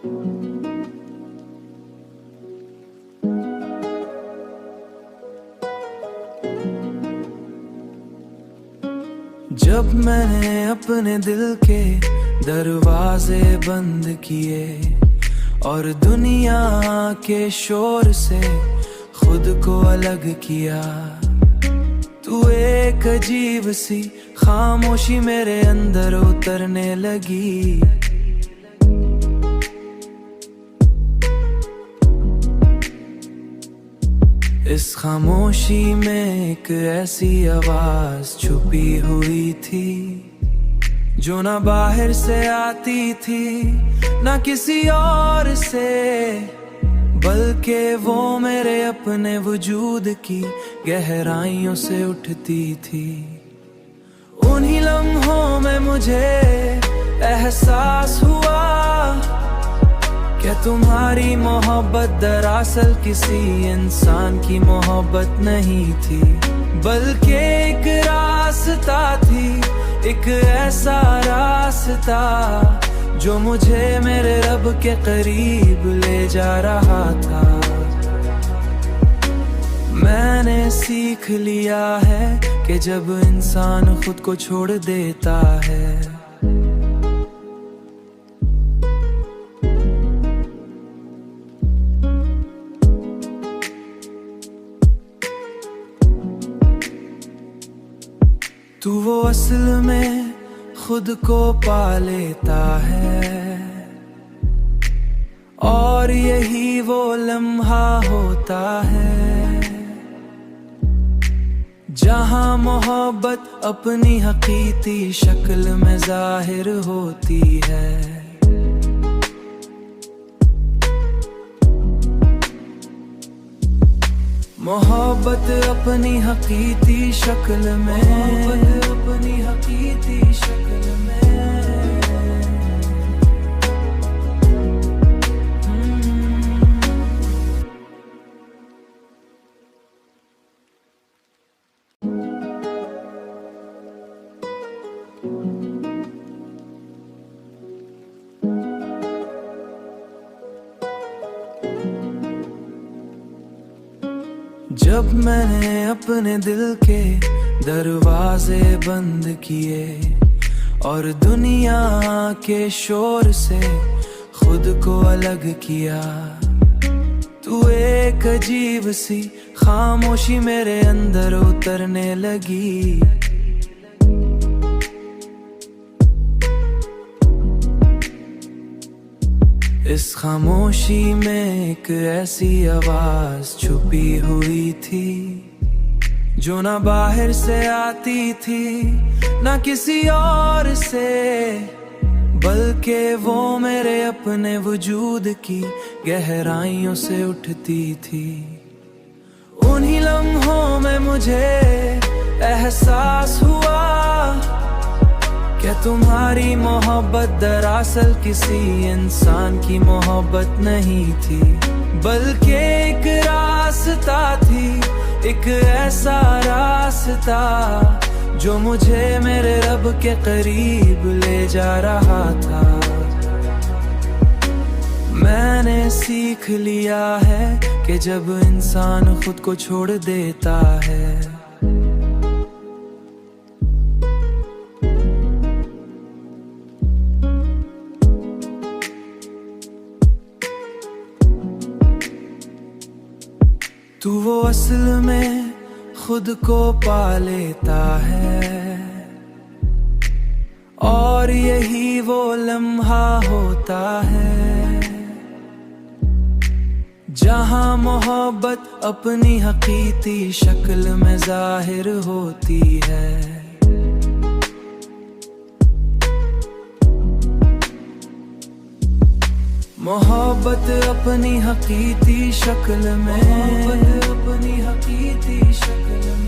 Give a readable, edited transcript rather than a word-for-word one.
जब मैंने अपने दिल के दरवाजे बंद किए और दुनिया के शोर से खुद को अलग किया, तू एक अजीब सी खामोशी मेरे अंदर उतरने लगी। इस खामोशी में एक ऐसी आवाज छुपी हुई थी जो ना बाहर से आती थी ना किसी और से, बल्कि वो मेरे अपने वजूद की गहराइयों से उठती थी। उन्हीं लम्हों में मुझे एहसास हुआ क्या तुम्हारी मोहब्बत दरअसल किसी इंसान की मोहब्बत नहीं थी, बल्कि एक रास्ता थी, एक ऐसा रास्ता जो मुझे मेरे रब के करीब ले जा रहा था। मैंने सीख लिया है कि जब इंसान खुद को छोड़ देता है तू वो असल में खुद को पा लेता है, और यही वो लम्हा होता है जहां मोहब्बत अपनी हकीकी शक्ल में जाहिर होती है। मोहब्बत अपनी हकीकी शक्ल में, अपनी हकीकी शक्ल में। जब मैंने अपने दिल के दरवाजे बंद किए और दुनिया के शोर से खुद को अलग किया, तू एक अजीब सी खामोशी मेरे अंदर उतरने लगी। इस खामोशी में एक ऐसी आवाज छुपी हुई थी जो ना बाहर से आती थी ना किसी और से, बल्कि वो मेरे अपने वजूद की गहराइयों से उठती थी। उन्हीं लम्हों में मुझे एहसास हुआ क्या तुम्हारी मोहब्बत दरअसल किसी इंसान की मोहब्बत नहीं थी, बल्कि एक रास्ता थी, एक ऐसा रास्ता जो मुझे मेरे रब के करीब ले जा रहा था। मैंने सीख लिया है कि जब इंसान खुद को छोड़ देता है तू वो असल में खुद को पा लेता है, और यही वो लम्हा होता है जहां मोहब्बत अपनी हकीकी शक्ल में जाहिर होती है। मोहब्बत अपनी हकीकी शक्ल में, अपनी हकीकी शक्ल में।